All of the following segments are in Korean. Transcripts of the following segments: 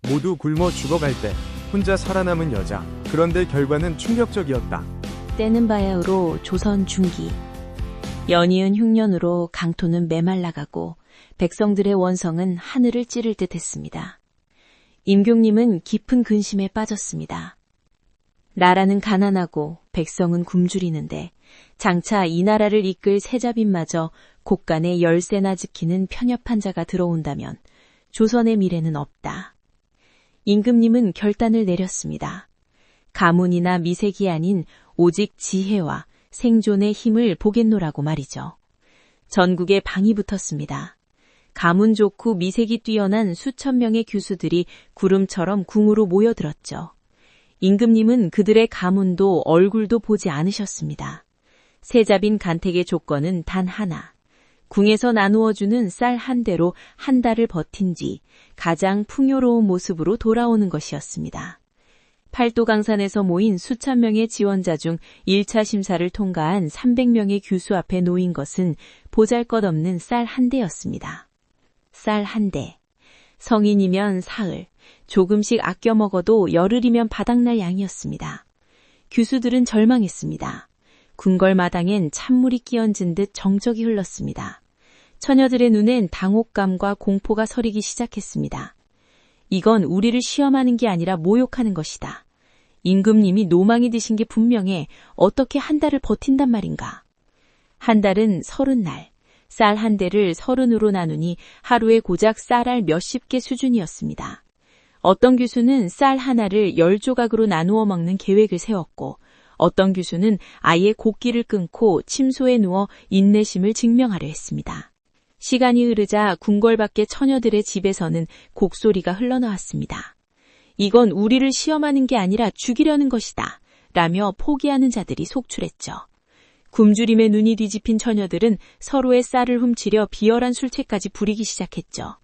모두 굶어 죽어갈 때 혼자 살아남은 여자. 그런데 결과는 충격적이었다. 때는 바야흐로 조선 중기. 연이은 흉년으로 강토는 메말라가고 백성들의 원성은 하늘을 찌를 듯 했습니다. 임경님은 깊은 근심에 빠졌습니다. 나라는 가난하고 백성은 굶주리는데 장차 이 나라를 이끌 세자빈마저 곳간에 열세나 지키는 편협한 자가 들어온다면 조선의 미래는 없다. 임금님은 결단을 내렸습니다. 가문이나 미색이 아닌 오직 지혜와 생존의 힘을 보겠노라고 말이죠. 전국에 방이 붙었습니다. 가문 좋고 미색이 뛰어난 수천 명의 규수들이 구름처럼 궁으로 모여들었죠. 임금님은 그들의 가문도 얼굴도 보지 않으셨습니다. 세자빈 간택의 조건은 단 하나. 궁에서 나누어주는 쌀 한 대로 한 달을 버틴 뒤 가장 풍요로운 모습으로 돌아오는 것이었습니다. 팔도강산에서 모인 수천 명의 지원자 중 1차 심사를 통과한 300명의 규수 앞에 놓인 것은 보잘것없는 쌀 한 대였습니다. 쌀 한 대. 성인이면 사흘, 조금씩 아껴 먹어도 열흘이면 바닥날 양이었습니다. 규수들은 절망했습니다. 궁궐마당엔 찬물이 끼얹은 듯 정적이 흘렀습니다. 처녀들의 눈엔 당혹감과 공포가 서리기 시작했습니다. 이건 우리를 시험하는 게 아니라 모욕하는 것이다. 임금님이 노망이 드신 게 분명해. 어떻게 한 달을 버틴단 말인가. 한 달은 30날, 쌀 한 대를 30으로 나누니 하루에 고작 쌀알 몇십 개 수준이었습니다. 어떤 규수는 쌀 하나를 10조각으로 나누어 먹는 계획을 세웠고 어떤 규수는 아예 곡기를 끊고 침소에 누워 인내심을 증명하려 했습니다. 시간이 흐르자 궁궐 밖의 처녀들의 집에서는 곡소리가 흘러나왔습니다. 이건 우리를 시험하는 게 아니라 죽이려는 것이다 라며 포기하는 자들이 속출했죠. 굶주림에 눈이 뒤집힌 처녀들은 서로의 쌀을 훔치려 비열한 술채까지 부리기 시작했죠.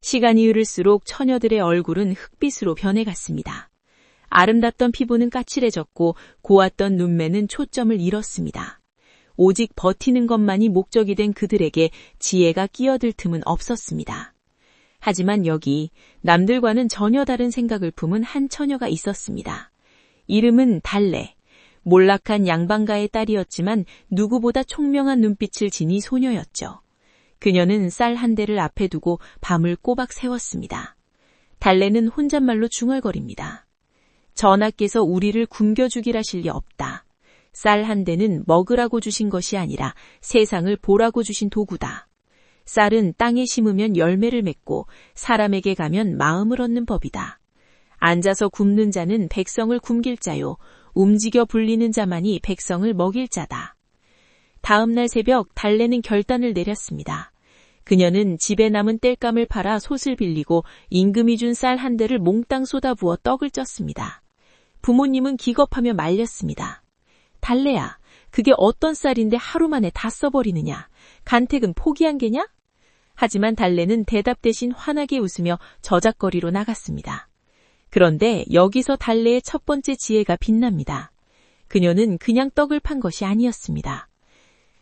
시간이 흐를수록 처녀들의 얼굴은 흑빛으로 변해갔습니다. 아름답던 피부는 까칠해졌고 고왔던 눈매는 초점을 잃었습니다. 오직 버티는 것만이 목적이 된 그들에게 지혜가 끼어들 틈은 없었습니다. 하지만 여기 남들과는 전혀 다른 생각을 품은 한 처녀가 있었습니다. 이름은 달래. 몰락한 양반가의 딸이었지만 누구보다 총명한 눈빛을 지니 소녀였죠. 그녀는 쌀 한 대를 앞에 두고 밤을 꼬박 새웠습니다. 달래는 혼잣말로 중얼거립니다. 전하께서 우리를 굶겨 죽이라실 리 없다. 쌀 한 대는 먹으라고 주신 것이 아니라 세상을 보라고 주신 도구다. 쌀은 땅에 심으면 열매를 맺고 사람에게 가면 마음을 얻는 법이다. 앉아서 굶는 자는 백성을 굶길 자요. 움직여 불리는 자만이 백성을 먹일 자다. 다음 날 새벽 달래는 결단을 내렸습니다. 그녀는 집에 남은 땔감을 팔아 솥을 빌리고 임금이 준 쌀 한 대를 몽땅 쏟아부어 떡을 쪘습니다. 부모님은 기겁하며 말렸습니다. 달래야, 그게 어떤 쌀인데 하루 만에 다 써버리느냐? 간택은 포기한 게냐? 하지만 달래는 대답 대신 환하게 웃으며 저작거리로 나갔습니다. 그런데 여기서 달래의 첫 번째 지혜가 빛납니다. 그녀는 그냥 떡을 판 것이 아니었습니다.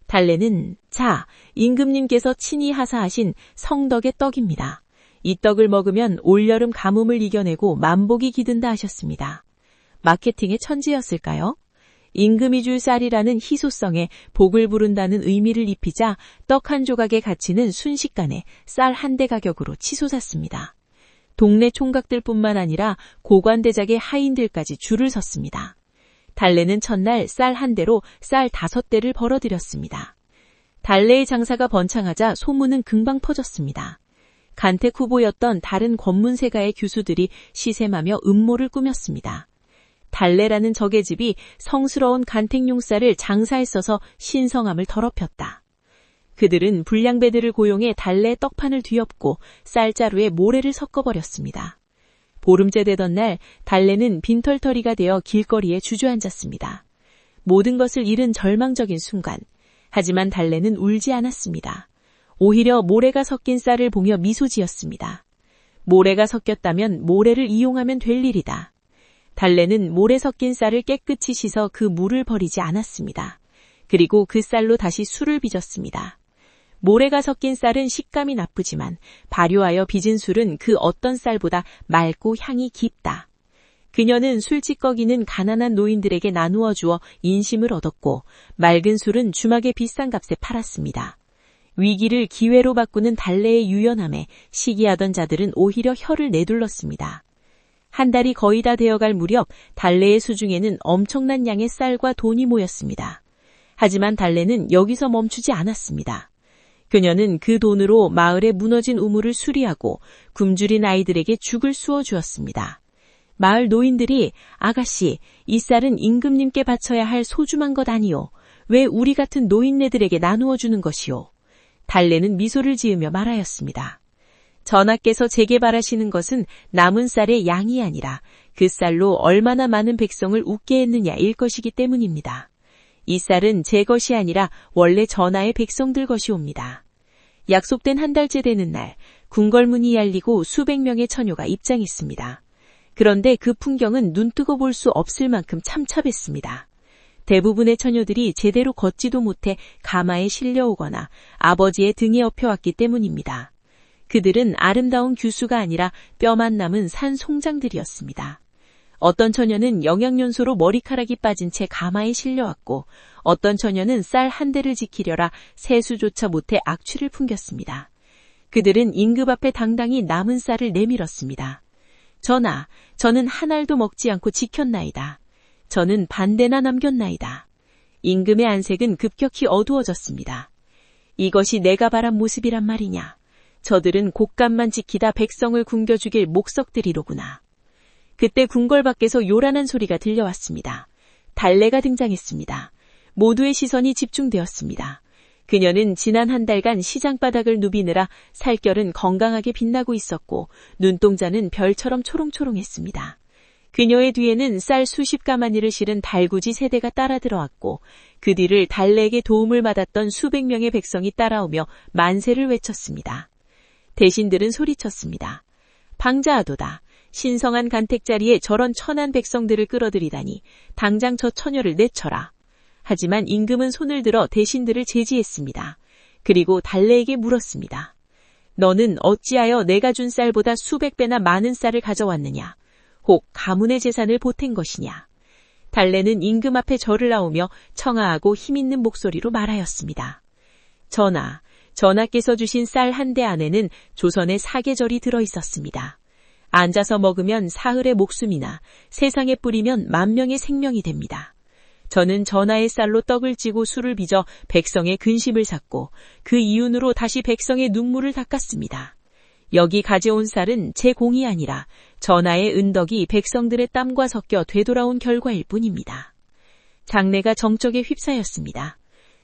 달래는 자, 임금님께서 친히 하사하신 성덕의 떡입니다. 이 떡을 먹으면 올여름 가뭄을 이겨내고 만복이 기든다 하셨습니다. 마케팅의 천재였을까요? 임금이 줄 쌀이라는 희소성에 복을 부른다는 의미를 입히자 떡 한 조각의 가치는 순식간에 쌀 한 대 가격으로 치솟았습니다. 동네 총각들뿐만 아니라 고관대작의 하인들까지 줄을 섰습니다. 달래는 첫날 쌀 한 대로 쌀 5대를 벌어들였습니다. 달래의 장사가 번창하자 소문은 금방 퍼졌습니다. 간택 후보였던 다른 권문세가의 규수들이 시샘하며 음모를 꾸몄습니다. 달래라는 적의 집이 성스러운 간택용 쌀을 장사에 써서 신성함을 더럽혔다. 그들은 불량배들을 고용해 달래 떡판을 뒤엎고 쌀자루에 모래를 섞어버렸습니다. 보름째 되던 날 달래는 빈털터리가 되어 길거리에 주저앉았습니다. 모든 것을 잃은 절망적인 순간. 하지만 달래는 울지 않았습니다. 오히려 모래가 섞인 쌀을 보며 미소 지었습니다. 모래가 섞였다면 모래를 이용하면 될 일이다. 달래는 모래 섞인 쌀을 깨끗이 씻어 그 물을 버리지 않았습니다. 그리고 그 쌀로 다시 술을 빚었습니다. 모래가 섞인 쌀은 식감이 나쁘지만 발효하여 빚은 술은 그 어떤 쌀보다 맑고 향이 깊다. 그녀는 술찌꺼기는 가난한 노인들에게 나누어 주어 인심을 얻었고 맑은 술은 주막에 비싼 값에 팔았습니다. 위기를 기회로 바꾸는 달래의 유연함에 시기하던 자들은 오히려 혀를 내둘렀습니다. 한 달이 거의 다 되어갈 무렵 달래의 수중에는 엄청난 양의 쌀과 돈이 모였습니다. 하지만 달래는 여기서 멈추지 않았습니다. 그녀는 그 돈으로 마을의 무너진 우물을 수리하고 굶주린 아이들에게 죽을 쑤어 주었습니다. 마을 노인들이 아가씨, 이 쌀은 임금님께 바쳐야 할 소중한 것 아니오. 왜 우리 같은 노인네들에게 나누어 주는 것이오. 달래는 미소를 지으며 말하였습니다. 전하께서 제게 바라시는 것은 남은 쌀의 양이 아니라 그 쌀로 얼마나 많은 백성을 웃게 했느냐일 것이기 때문입니다. 이 쌀은 제 것이 아니라 원래 전하의 백성들 것이옵니다. 약속된 한 달째 되는 날, 궁궐문이 열리고 수백 명의 처녀가 입장했습니다. 그런데 그 풍경은 눈뜨고 볼 수 없을 만큼 참첩했습니다. 대부분의 처녀들이 제대로 걷지도 못해 가마에 실려오거나 아버지의 등에 업혀왔기 때문입니다. 그들은 아름다운 규수가 아니라 뼈만 남은 산 송장들이었습니다. 어떤 처녀는 영양연소로 머리카락이 빠진 채 가마에 실려왔고 어떤 처녀는 쌀 한 대를 지키려라 세수조차 못해 악취를 풍겼습니다. 그들은 임금 앞에 당당히 남은 쌀을 내밀었습니다. 전하, 저는 한 알도 먹지 않고 지켰나이다. 저는 반대나 남겼나이다. 임금의 안색은 급격히 어두워졌습니다. 이것이 내가 바란 모습이란 말이냐. 저들은 곶감만 지키다 백성을 굶겨 죽일 목석들이로구나. 그때 궁궐 밖에서 요란한 소리가 들려왔습니다. 달래가 등장했습니다. 모두의 시선이 집중되었습니다. 그녀는 지난 한 달간 시장바닥을 누비느라 살결은 건강하게 빛나고 있었고 눈동자는 별처럼 초롱초롱했습니다. 그녀의 뒤에는 쌀 수십 가마니를 실은 달구지 세대가 따라 들어왔고 그 뒤를 달래에게 도움을 받았던 수백 명의 백성이 따라오며 만세를 외쳤습니다. 대신들은 소리쳤습니다. 방자하도다. 신성한 간택자리에 저런 천한 백성들을 끌어들이다니 당장 저 처녀를 내쳐라. 하지만 임금은 손을 들어 대신들을 제지했습니다. 그리고 달래에게 물었습니다. 너는 어찌하여 내가 준 쌀보다 수백 배나 많은 쌀을 가져왔느냐? 혹 가문의 재산을 보탠 것이냐? 달래는 임금 앞에 절을 나오며 청아하고 힘있는 목소리로 말하였습니다. 전하, 전하께서 주신 쌀 한 대 안에는 조선의 사계절이 들어있었습니다. 앉아서 먹으면 사흘의 목숨이나 세상에 뿌리면 만 명의 생명이 됩니다. 저는 전하의 쌀로 떡을 찌고 술을 빚어 백성의 근심을 샀고 그 이윤으로 다시 백성의 눈물을 닦았습니다. 여기 가져온 쌀은 제 공이 아니라 전하의 은덕이 백성들의 땀과 섞여 되돌아온 결과일 뿐입니다. 장내가 정적에 휩싸였습니다.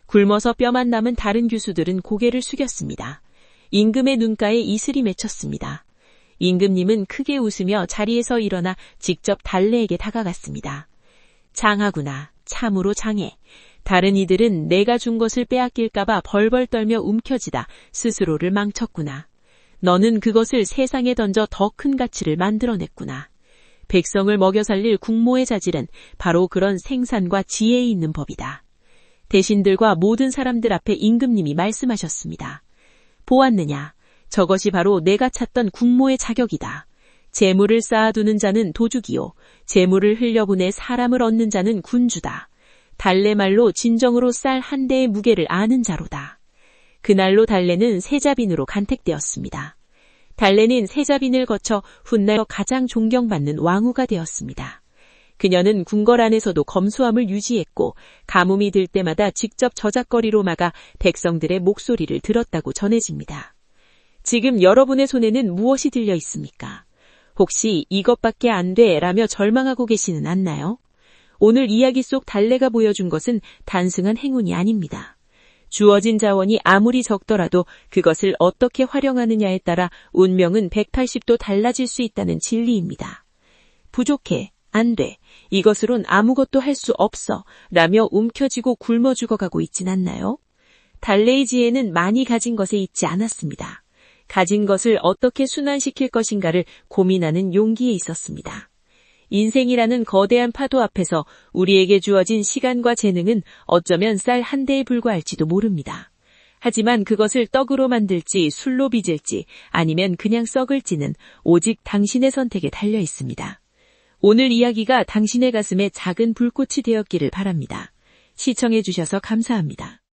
굶어서 뼈만 남은 다른 규수들은 고개를 숙였습니다. 임금의 눈가에 이슬이 맺혔습니다. 임금님은 크게 웃으며 자리에서 일어나 직접 달래에게 다가갔습니다. 장하구나. 참으로 장해. 다른 이들은 내가 준 것을 빼앗길까봐 벌벌 떨며 움켜쥐다 스스로를 망쳤구나. 너는 그것을 세상에 던져 더 큰 가치를 만들어냈구나. 백성을 먹여 살릴 국모의 자질은 바로 그런 생산과 지혜에 있는 법이다. 대신들과 모든 사람들 앞에 임금님이 말씀하셨습니다. 보았느냐? 저것이 바로 내가 찾던 국모의 자격이다. 재물을 쌓아두는 자는 도둑이요. 재물을 흘려보내 사람을 얻는 자는 군주다. 달래말로 진정으로 쌀 한 대의 무게를 아는 자로다. 그날로 달래는 세자빈으로 간택되었습니다. 달래는 세자빈을 거쳐 훗날 가장 존경받는 왕후가 되었습니다. 그녀는 궁궐 안에서도 검소함을 유지했고 가뭄이 들 때마다 직접 저작거리로 막아 백성들의 목소리를 들었다고 전해집니다. 지금 여러분의 손에는 무엇이 들려 있습니까? 혹시 이것밖에 안 돼 라며 절망하고 계시는 않나요? 오늘 이야기 속 달래가 보여준 것은 단순한 행운이 아닙니다. 주어진 자원이 아무리 적더라도 그것을 어떻게 활용하느냐에 따라 운명은 180도 달라질 수 있다는 진리입니다. 부족해, 안 돼, 이것으론 아무것도 할 수 없어 라며 움켜쥐고 굶어 죽어가고 있진 않나요? 달래의 지혜는 많이 가진 것에 있지 않았습니다. 가진 것을 어떻게 순환시킬 것인가를 고민하는 용기에 있었습니다. 인생이라는 거대한 파도 앞에서 우리에게 주어진 시간과 재능은 어쩌면 쌀 한 대에 불과할지도 모릅니다. 하지만 그것을 떡으로 만들지 술로 빚을지 아니면 그냥 썩을지는 오직 당신의 선택에 달려 있습니다. 오늘 이야기가 당신의 가슴에 작은 불꽃이 되었기를 바랍니다. 시청해 주셔서 감사합니다.